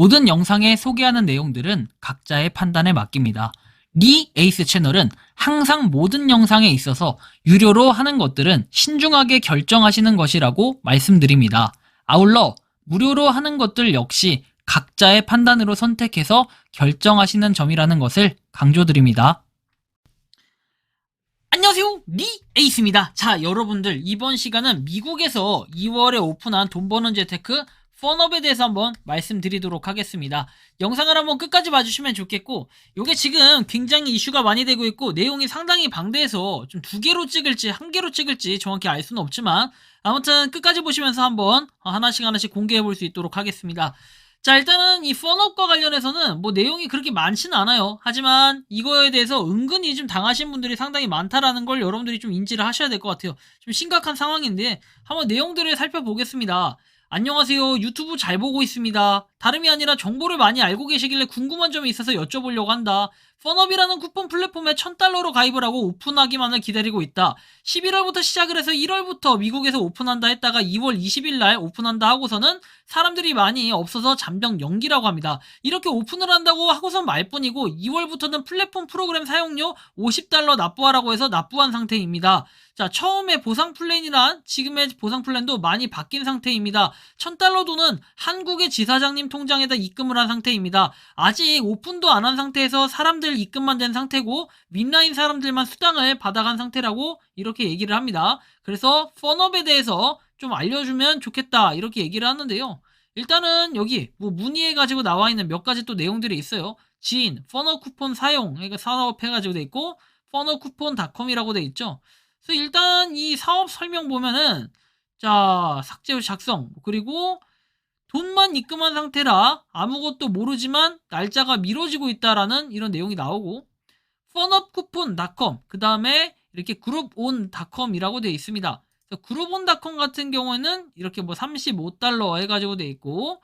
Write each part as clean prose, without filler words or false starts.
모든 영상에 소개하는 내용들은 각자의 판단에 맡깁니다. 리 에이스 채널은 항상 모든 영상에 있어서 유료로 하는 것들은 신중하게 결정하시는 것이라고 말씀드립니다. 아울러 무료로 하는 것들 역시 각자의 판단으로 선택해서 결정하시는 점이라는 것을 강조드립니다. 안녕하세요, 리 에이스입니다. 자, 여러분들 이번 시간은 미국에서 2월에 오픈한 돈 버는 재테크 펀업에 대해서 한번 말씀드리도록 하겠습니다. 영상을 한번 끝까지 봐주시면 좋겠고, 요게 지금 굉장히 이슈가 많이 되고 있고 내용이 상당히 방대해서 좀 2개로 찍을지 1개로 찍을지 정확히 알 수는 없지만 아무튼 끝까지 보시면서 한번 하나씩 공개해 볼 수 있도록 하겠습니다. 자, 일단은 이 펀업과 관련해서는 뭐 내용이 그렇게 많지는 않아요. 하지만 이거에 대해서 은근히 좀 당하신 분들이 상당히 많다라는 걸 여러분들이 좀 인지를 하셔야 될 것 같아요. 좀 심각한 상황인데 한번 내용들을 살펴보겠습니다. 안녕하세요. 유튜브 잘 보고 있습니다. 다름이 아니라 정보를 많이 알고 계시길래 궁금한 점이 있어서 여쭤보려고 한다. 펀업이라는 쿠폰 플랫폼에 $1000로 가입을 하고 오픈하기만을 기다리고 있다. 11월부터 시작을 해서 1월부터 미국에서 오픈한다 했다가 2월 20일 날 오픈한다 하고서는 사람들이 많이 없어서 잠정 연기라고 합니다. 이렇게 오픈을 한다고 하고선 말뿐이고 2월부터는 플랫폼 프로그램 사용료 $50 납부하라고 해서 납부한 상태입니다. 자, 처음에 보상 플랜이란 지금의 보상 플랜도 많이 바뀐 상태입니다. $1000 돈은 한국의 지사장님 통장에다 입금을 한 상태입니다. 아직 오픈도 안 한 상태에서 사람들 입금만 된 상태고 윗라인 사람들만 수당을 받아간 상태라고 이렇게 얘기를 합니다. 그래서 펀업에 대해서 좀 알려주면 좋겠다 이렇게 얘기를 하는데요. 일단은 여기 뭐 문의해가지고 나와 있는 몇 가지 또 내용들이 있어요. 지인, 펀업 쿠폰 사용, 그러니까 사업해가지고 돼 있고 펀업쿠폰닷컴이라고 돼 있죠. 그래서 일단 이 사업 설명 보면은 자, 삭제 후 작성 그리고 돈만 입금한 상태라 아무것도 모르지만 날짜가 미뤄지고 있다라는 이런 내용이 나오고 펀업쿠폰닷컴 그 다음에 이렇게 그룹온닷컴이라고 되어 있습니다. 그룹온닷컴 같은 경우에는 이렇게 뭐 $35 해가지고 되어 있고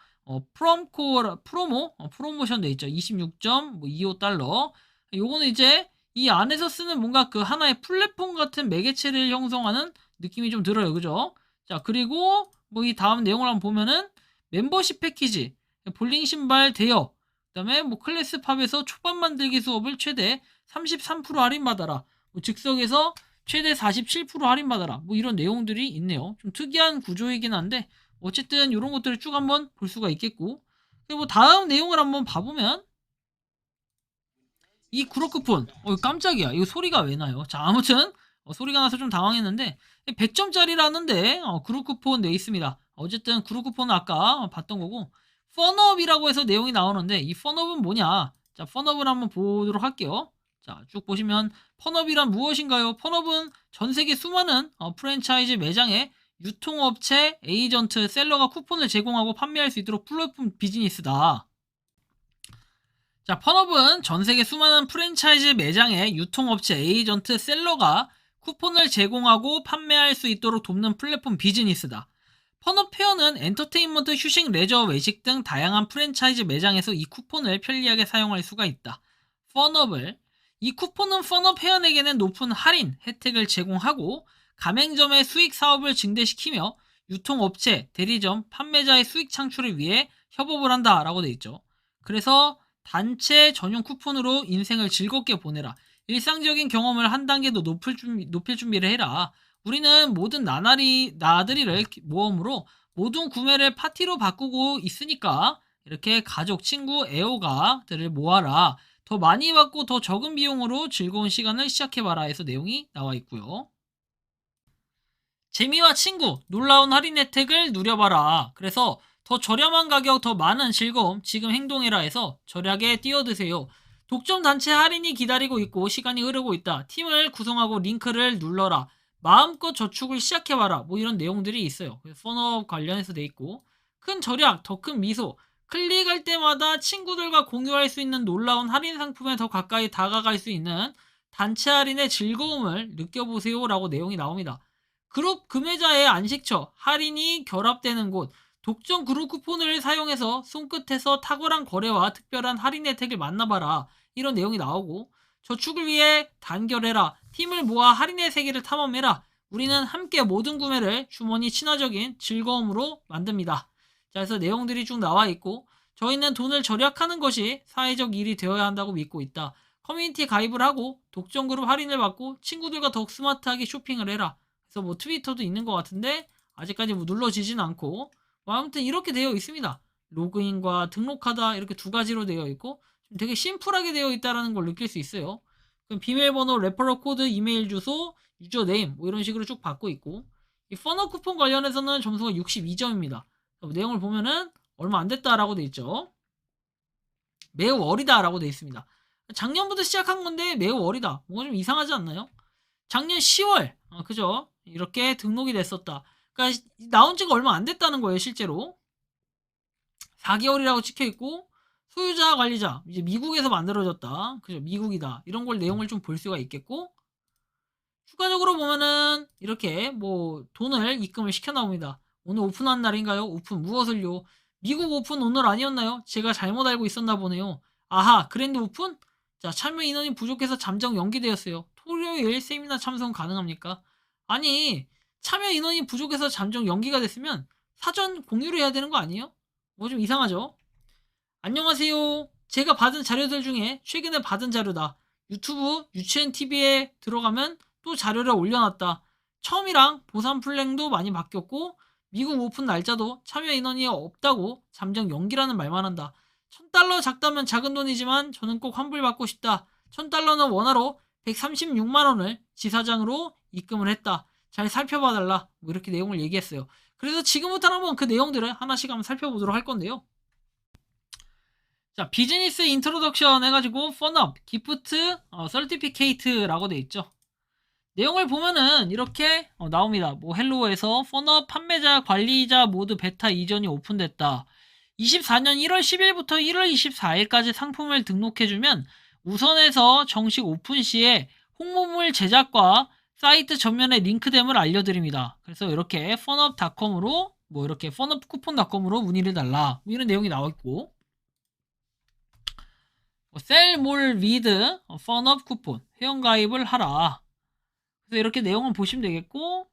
프로모션 되어 있죠. 26.25달러. 요거는 이제 이 안에서 쓰는 뭔가 그 하나의 플랫폼 같은 매개체를 형성하는 느낌이 좀 들어요. 그죠? 자, 그리고 뭐 이 다음 내용을 한번 보면은 멤버십 패키지, 볼링 신발 대여, 그 다음에 뭐 클래스 팝에서 초반 만들기 수업을 최대 33% 할인받아라. 뭐 즉석에서 최대 47% 할인받아라. 뭐 이런 내용들이 있네요. 좀 특이한 구조이긴 한데 어쨌든 이런 것들을 쭉 한번 볼 수가 있겠고, 그리고 뭐 다음 내용을 한번 봐보면 이 그룹쿠폰 깜짝이야. 이거 소리가 왜 나요? 자, 아무튼 소리가 나서 좀 당황했는데 100점짜리라는데 그룹쿠폰 돼 있습니다. 어쨌든 그룹쿠폰은 아까 봤던 거고 펀업이라고 해서 내용이 나오는데 이 펀업은 뭐냐? 자, 펀업을 한번 보도록 할게요. 자, 쭉 보시면 펀업이란 무엇인가요? 펀업은 전 세계 수많은 프랜차이즈 매장에 유통업체, 에이전트, 셀러가 쿠폰을 제공하고 판매할 수 있도록 플랫폼 비즈니스다. 자, 펀업은 전 세계 수많은 프랜차이즈 매장의 유통업체, 에이전트, 셀러가 쿠폰을 제공하고 판매할 수 있도록 돕는 플랫폼 비즈니스다. 펀업 페어는 엔터테인먼트, 휴식, 레저, 외식 등 다양한 프랜차이즈 매장에서 이 쿠폰을 편리하게 사용할 수가 있다. 이 쿠폰은 펀업 회원에게는 높은 할인, 혜택을 제공하고 가맹점의 수익 사업을 증대시키며 유통업체, 대리점, 판매자의 수익 창출을 위해 협업을 한다라고 되어 있죠. 그래서 단체 전용 쿠폰으로 인생을 즐겁게 보내라. 일상적인 경험을 한 단계 더 높일 준비를 해라. 우리는 모든 나들이를 모험으로 모든 구매를 파티로 바꾸고 있으니까 이렇게 가족, 친구, 애호가들을 모아라. 더 많이 받고 더 적은 비용으로 즐거운 시간을 시작해봐라 해서 내용이 나와 있고요. 재미와 친구, 놀라운 할인 혜택을 누려봐라. 그래서 더 저렴한 가격, 더 많은 즐거움, 지금 행동해라 해서 절약에 뛰어드세요. 독점 단체 할인이 기다리고 있고 시간이 흐르고 있다. 팀을 구성하고 링크를 눌러라. 마음껏 저축을 시작해봐라. 뭐 이런 내용들이 있어요. 펀업 관련해서 돼 있고 큰 절약, 더 큰 미소, 클릭할 때마다 친구들과 공유할 수 있는 놀라운 할인 상품에 더 가까이 다가갈 수 있는 단체 할인의 즐거움을 느껴보세요 라고 내용이 나옵니다. 그룹 구매자의 안식처, 할인이 결합되는 곳, 독점 그룹 쿠폰을 사용해서 손끝에서 탁월한 거래와 특별한 할인 혜택을 만나봐라. 이런 내용이 나오고 저축을 위해 단결해라. 팀을 모아 할인의 세계를 탐험해라. 우리는 함께 모든 구매를 주머니 친화적인 즐거움으로 만듭니다. 자, 그래서 내용들이 쭉 나와 있고 저희는 돈을 절약하는 것이 사회적 일이 되어야 한다고 믿고 있다. 커뮤니티에 가입을 하고 독점 그룹 할인을 받고 친구들과 더욱 스마트하게 쇼핑을 해라. 그래서 뭐 트위터도 있는 것 같은데 아직까지 뭐 눌러지진 않고 뭐 아무튼 이렇게 되어 있습니다. 로그인과 등록하다 이렇게 두 가지로 되어 있고 좀 되게 심플하게 되어 있다는 걸 느낄 수 있어요. 그럼 비밀번호, 레퍼럴 코드, 이메일 주소, 유저네임 뭐 이런 식으로 쭉 받고 있고 이 퍼너 쿠폰 관련해서는 점수가 62점입니다. 내용을 보면은 얼마 안 됐다라고 돼 있죠. 매우 어리다라고 돼 있습니다. 작년부터 시작한 건데 매우 어리다. 뭔가 좀 이상하지 않나요? 작년 10월 그죠? 이렇게 등록이 됐었다. 그러니까 나온 지가 얼마 안 됐다는 거예요, 실제로. 4개월이라고 찍혀 있고 소유자 관리자 이제 미국에서 만들어졌다. 그죠? 미국이다. 이런 걸 내용을 좀 볼 수가 있겠고 추가적으로 보면은 이렇게 뭐 돈을 입금을 시켜 나옵니다. 오늘 오픈한 날인가요? 오픈 무엇을요? 미국 오픈 오늘 아니었나요? 제가 잘못 알고 있었나 보네요. 아하, 그랜드 오픈? 자, 참여 인원이 부족해서 잠정 연기되었어요. 토요일 세미나 참석 가능합니까? 아니, 참여 인원이 부족해서 잠정 연기가 됐으면 사전 공유를 해야 되는 거 아니에요? 뭐 좀 이상하죠? 안녕하세요. 제가 받은 자료들 중에 최근에 받은 자료다. 유튜브 유치원 TV에 들어가면 또 자료를 올려놨다. 처음이랑 보상 플랜도 많이 바뀌었고 미국 오픈 날짜도 참여 인원이 없다고 잠정 연기라는 말만 한다. 1000달러 작다면 작은 돈이지만 저는 꼭 환불받고 싶다. 1000달러는 원화로 136만원을 지사장으로 입금을 했다. 잘 살펴봐달라. 뭐 이렇게 내용을 얘기했어요. 그래서 지금부터 한번 그 내용들을 하나씩 한번 살펴보도록 할 건데요. 자, 비즈니스 인트로덕션 해가지고 펀업, 기프트, 서티피케이트라고 돼 있죠. 내용을 보면은 이렇게 나옵니다. 뭐 헬로에서 펀업 판매자 관리자 모드 베타 이전이 오픈됐다. 24년 1월 10일부터 1월 24일까지 상품을 등록해주면 우선에서 정식 오픈 시에 홍보물 제작과 사이트 전면의 링크됨을 알려드립니다. 그래서 이렇게 펀업닷컴으로 뭐 이렇게 펀업쿠폰닷컴으로 문의를 달라 뭐 이런 내용이 나와 있고 셀 몰 위드 펀업 쿠폰 회원가입을 하라. 그래서 이렇게 내용을 보시면 되겠고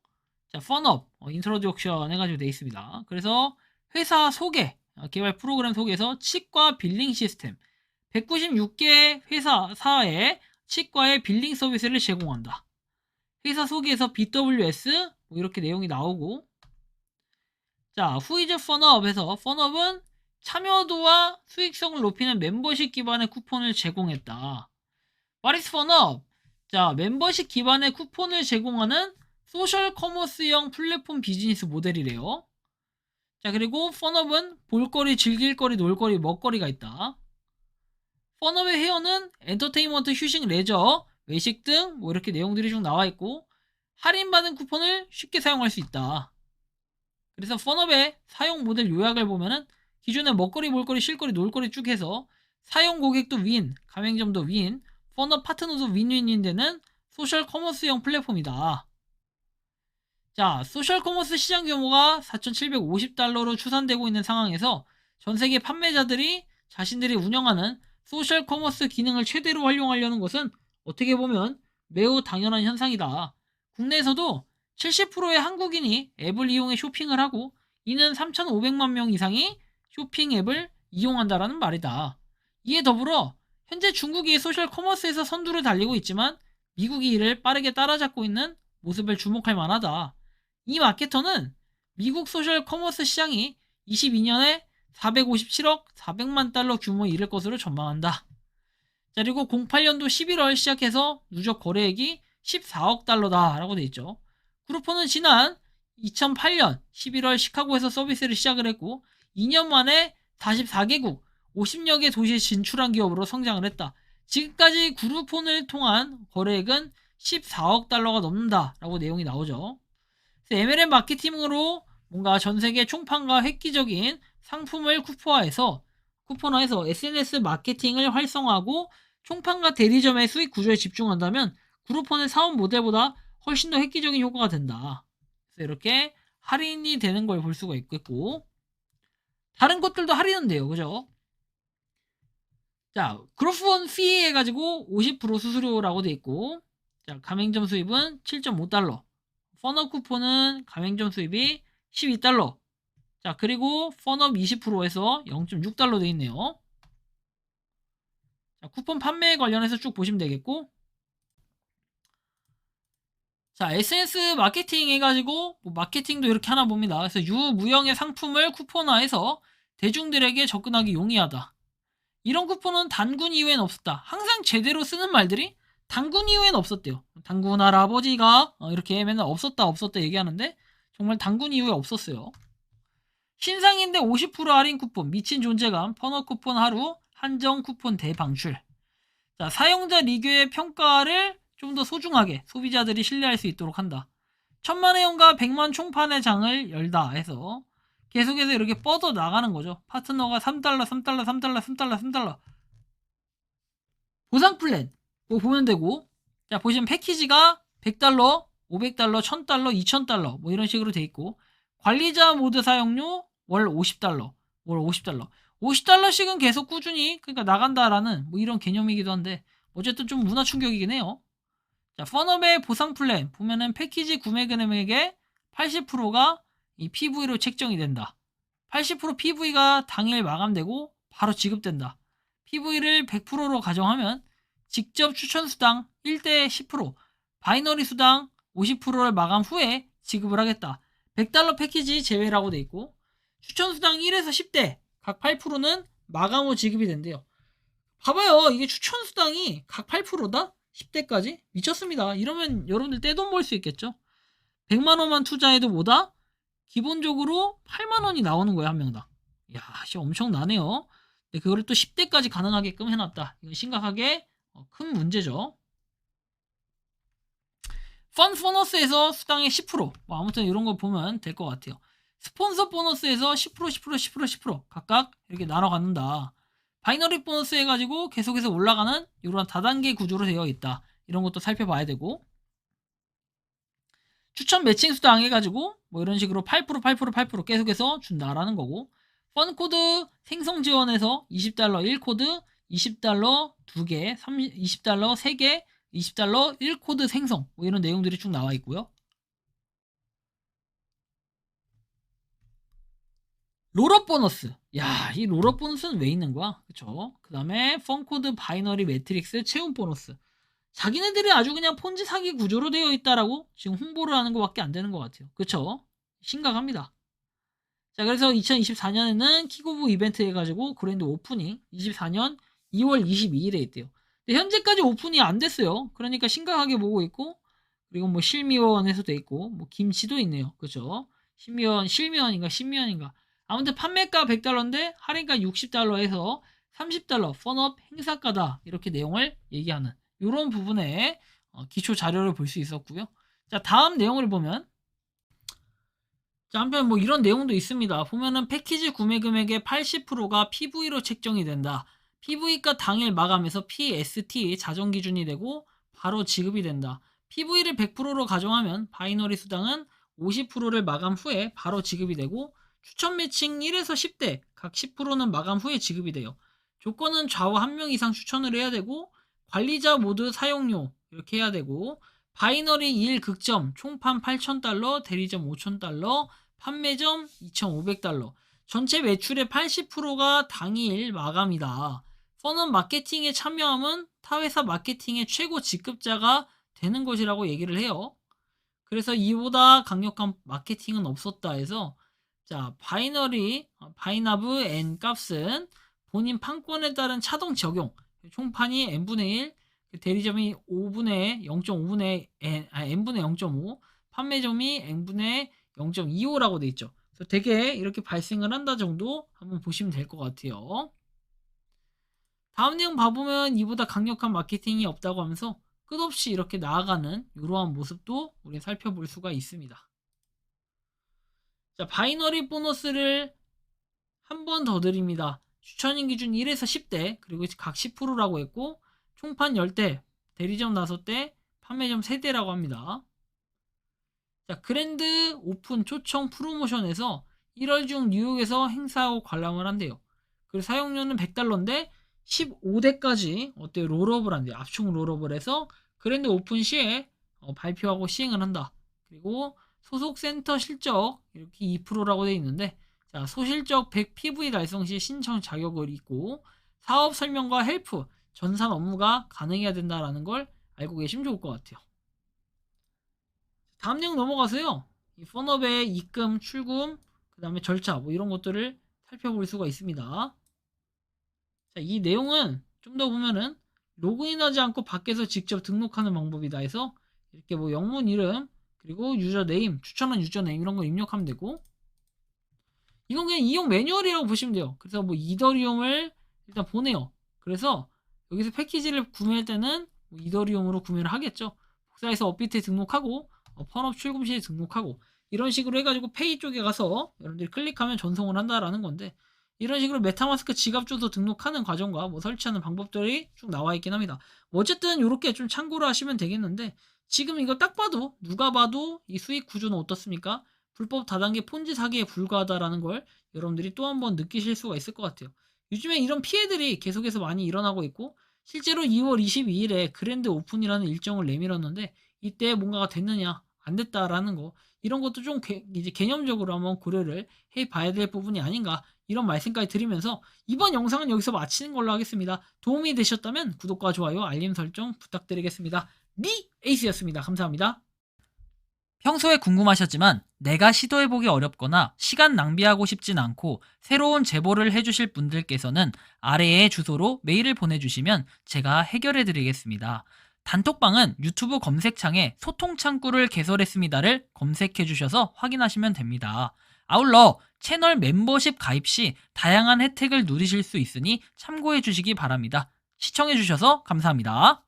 자 펀업 인트로덕션 해가지고 되어 있습니다. 그래서 회사 소개 개발 프로그램 속에서 치과 빌링 시스템 196개 회사사에 치과의 빌링 서비스를 제공한다. 회사 소개에서 BWS 뭐 이렇게 내용이 나오고 자 후이즈 펀업에서 펀업은 참여도와 수익성을 높이는 멤버십 기반의 쿠폰을 제공했다. What is 펀업? 자 멤버십 기반의 쿠폰을 제공하는 소셜 커머스형 플랫폼 비즈니스 모델이래요. 자 그리고 펀업은 볼거리, 즐길거리, 놀거리, 먹거리가 있다. 펀업의 회원은 엔터테인먼트, 휴식, 레저, 외식 등 뭐 이렇게 내용들이 좀 나와 있고 할인받은 쿠폰을 쉽게 사용할 수 있다. 그래서 펀업의 사용 모델 요약을 보면은 기존에 먹거리, 볼거리, 쉴거리, 놀거리 쭉 해서 사용 고객도 윈, 가맹점도 윈, 펀업 파트너도 윈윈인 되는 소셜 커머스형 플랫폼이다. 자, 소셜 커머스 시장 규모가 4,750달러로 추산되고 있는 상황에서 전 세계 판매자들이 자신들이 운영하는 소셜 커머스 기능을 최대로 활용하려는 것은 어떻게 보면 매우 당연한 현상이다. 국내에서도 70%의 한국인이 앱을 이용해 쇼핑을 하고 이는 3,500만 명 이상이 쇼핑 앱을 이용한다라는 말이다. 이에 더불어 현재 중국이 소셜 커머스에서 선두를 달리고 있지만 미국이 이를 빠르게 따라잡고 있는 모습을 주목할 만하다. 이 마케터는 미국 소셜 커머스 시장이 22년에 457억 400만 달러 규모에 이를 것으로 전망한다. 자, 그리고 08년도 11월 시작해서 누적 거래액이 14억 달러다라고 돼 있죠. 그룹폰은 지난 2008년 11월 시카고에서 서비스를 시작을 했고 2년 만에 44개국 50여 개 도시에 진출한 기업으로 성장을 했다. 지금까지 그룹폰을 통한 거래액은 14억 달러가 넘는다라고 내용이 나오죠. MLM 마케팅으로 뭔가 전세계 총판과 획기적인 상품을 쿠폰화해서 SNS 마케팅을 활성화하고 총판과 대리점의 수익 구조에 집중한다면 그룹폰의 사업 모델보다 훨씬 더 획기적인 효과가 된다. 그래서 이렇게 할인이 되는 걸 볼 수가 있겠고 다른 것들도 할인은 돼요. 그죠? 자, 그룹폰 피 해가지고 50% 수수료라고 돼 있고 자, 가맹점 수입은 7.5달러 펀업 쿠폰은 가맹점 수입이 12달러 자, 그리고 펀업 20%에서 0.6달러 돼 있네요. 자, 쿠폰 판매 관련해서 쭉 보시면 되겠고, 자, SNS 마케팅 해가지고 뭐 마케팅도 이렇게 하나 봅니다. 그래서 유무형의 상품을 쿠폰화해서 대중들에게 접근하기 용이하다. 이런 쿠폰은 단군 이후엔 없었다. 항상 제대로 쓰는 말들이 단군 이후엔 없었대요. 단군 할아버지가 이렇게 맨날 없었다 얘기하는데 정말 단군 이후에 없었어요. 신상인데 50% 할인 쿠폰, 미친 존재감, 퍼너 쿠폰 하루, 한정 쿠폰 대방출. 자, 사용자 리뷰의 평가를 좀 더 소중하게 소비자들이 신뢰할 수 있도록 한다. 1000만의 원과 100만 총판의 장을 열다 해서 계속해서 이렇게 뻗어 나가는 거죠. 파트너가 3달러, 3달러, 3달러, 3달러, 3달러. 보상 플랜 뭐 보면 되고, 자, 보시면 패키지가 100달러, 500달러, 1000달러, 2000달러 뭐 이런 식으로 돼 있고, 관리자 모드 사용료 월 50달러, 월 50달러. 50달러씩은 계속 꾸준히 그러니까 나간다라는 뭐 이런 개념이기도 한데 어쨌든 좀 문화 충격이긴 해요. 자, 펀업의 보상 플랜 보면은 패키지 구매 금액의 80%가 이 PV로 책정이 된다. 80% PV가 당일 마감되고 바로 지급된다. PV를 100%로 가정하면 직접 추천 수당 1대 10%, 바이너리 수당 50%를 마감 후에 지급을 하겠다. 100달러 패키지 제외라고 돼 있고, 추천 수당 1에서 10대 각 8%는 마감 후 지급이 된대요. 봐봐요. 이게 추천 수당이 각 8%다? 10대까지? 미쳤습니다. 이러면 여러분들 떼돈 벌 수 있겠죠? 100만원만 투자해도 뭐다? 기본적으로 8만원이 나오는 거야, 한 명당. 이야, 엄청나네요. 근데 그거를 또 10대까지 가능하게끔 해놨다. 이건 심각하게 큰 문제죠. 펀 보너스에서 수당의 10%. 뭐 아무튼 이런 거 보면 될 것 같아요. 스폰서 보너스에서 10%, 10%, 10%, 10% 각각 이렇게 나눠 갖는다. 바이너리 보너스 해가지고 계속해서 올라가는 이런 다단계 구조로 되어 있다. 이런 것도 살펴봐야 되고, 추천 매칭 수당 해가지고 뭐 이런 식으로 8%, 8%, 8% 계속해서 준다라는 거고, 펀 코드 생성 지원에서 20달러 1코드, 20달러 2개, 20달러 3개, 20달러 1코드 생성 뭐 이런 내용들이 쭉 나와 있고요. 롤업 보너스. 야, 이 롤업 보너스는 왜 있는 거야? 그쵸? 그 다음에 펀코드 바이너리 매트릭스 채움 보너스. 자기네들이 아주 그냥 폰지 사기 구조로 되어 있다라고 지금 홍보를 하는 것밖에 안 되는 것 같아요. 그쵸? 심각합니다. 자, 그래서 2024년에는 킥오프 이벤트 해가지고 그랜드 오프닝 24년 2월 22일에 있대요. 근데 현재까지 오픈이 안 됐어요. 그러니까 심각하게 보고 있고, 그리고 뭐 실미원에서 돼 있고, 뭐 김치도 있네요. 그죠? 실미원인가, 신미원인가. 아무튼 판매가 100달러인데 할인가 60달러에서 30달러 펀업 행사가다. 이렇게 내용을 얘기하는 이런 부분에 기초 자료를 볼 수 있었고요. 자, 다음 내용을 보면, 자, 한편 뭐 이런 내용도 있습니다. 보면은 패키지 구매 금액의 80%가 PV로 책정이 된다. PV가 당일 마감해서 PST 자정 기준이 되고 바로 지급이 된다. PV를 100%로 가정하면 바이너리 수당은 50%를 마감 후에 바로 지급이 되고, 추천 매칭 1에서 10대 각 10%는 마감 후에 지급이 돼요. 조건은 좌우 1명 이상 추천을 해야 되고, 관리자 모드 사용료 이렇게 해야 되고, 바이너리 1 극점 총판 8,000달러, 대리점 5,000달러, 판매점 2,500달러. 전체 매출의 80%가 당일 마감이다. 펀업 마케팅에 참여하면 타회사 마케팅의 최고 직급자가 되는 것이라고 얘기를 해요. 그래서 이보다 강력한 마케팅은 없었다 해서, 자, 바이나브 N 값은 본인 판권에 따른 차동 적용. 총판이 n분의 1, 대리점이 5분의 0.5분의 n분의 0.5, 판매점이 n분의 0.25라고 돼 있죠. 그래서 되게 이렇게 발생을 한다 정도 한번 보시면 될 것 같아요. 다음 내용 봐보면 이보다 강력한 마케팅이 없다고 하면서 끝없이 이렇게 나아가는 이러한 모습도 우리 살펴볼 수가 있습니다. 자, 바이너리 보너스를 한 번 더 드립니다. 추천인 기준 1에서 10대, 그리고 각 10%라고 했고, 총판 10대, 대리점 5대, 판매점 3대라고 합니다. 자, 그랜드 오픈 초청 프로모션에서 1월 중 뉴욕에서 행사하고 관람을 한대요. 그리고 사용료는 100달러인데 15대까지 어때요? 롤업을 한대요. 압축 롤업을 해서 그랜드 오픈 시에 발표하고 시행을 한다. 그리고 소속 센터 실적 이렇게 2%라고 되어 있는데 자, 소실적 100 PV 달성 시 신청 자격을 있고 사업 설명과 헬프, 전산 업무가 가능해야 된다라는 걸 알고 계시면 좋을 것 같아요. 다음 내용 넘어가세요. 이 펀업의 입금, 출금, 그 다음에 절차 뭐 이런 것들을 살펴볼 수가 있습니다. 자, 이 내용은 좀 더 보면은 로그인하지 않고 밖에서 직접 등록하는 방법이다 해서 이렇게 뭐 영문 이름 그리고 유저 네임, 추천한 유저 네임 이런 거 입력하면 되고 이건 그냥 이용 매뉴얼이라고 보시면 돼요. 그래서 뭐 이더리움을 일단 보내요. 그래서 여기서 패키지를 구매할 때는 뭐 이더리움으로 구매를 하겠죠. 복사해서 업비트에 등록하고 펀업 출금 시에 등록하고 이런 식으로 해가지고 페이 쪽에 가서 여러분들이 클릭하면 전송을 한다라는 건데 이런 식으로 메타마스크 지갑 주소 등록하는 과정과 뭐 설치하는 방법들이 쭉 나와 있긴 합니다. 뭐 어쨌든 이렇게 좀 참고를 하시면 되겠는데 지금 이거 딱 봐도 누가 봐도 이 수익 구조는 어떻습니까? 불법 다단계 폰지 사기에 불과하다라는 걸 여러분들이 또 한 번 느끼실 수가 있을 것 같아요. 요즘에 이런 피해들이 계속해서 많이 일어나고 있고 실제로 2월 22일에 그랜드 오픈이라는 일정을 내밀었는데 이때 뭔가가 됐느냐 안 됐다라는 거 이런 것도 좀 이제 개념적으로 한번 고려를 해봐야 될 부분이 아닌가 이런 말씀까지 드리면서 이번 영상은 여기서 마치는 걸로 하겠습니다. 도움이 되셨다면 구독과 좋아요 알림 설정 부탁드리겠습니다. 미 에이스였습니다. 감사합니다. 평소에 궁금하셨지만 내가 시도해보기 어렵거나 시간 낭비하고 싶진 않고 새로운 제보를 해주실 분들께서는 아래의 주소로 메일을 보내주시면 제가 해결해드리겠습니다. 단톡방은 유튜브 검색창에 소통창구를 개설했습니다를 검색해주셔서 확인하시면 됩니다. 아울러 채널 멤버십 가입 시 다양한 혜택을 누리실 수 있으니 참고해주시기 바랍니다. 시청해주셔서 감사합니다.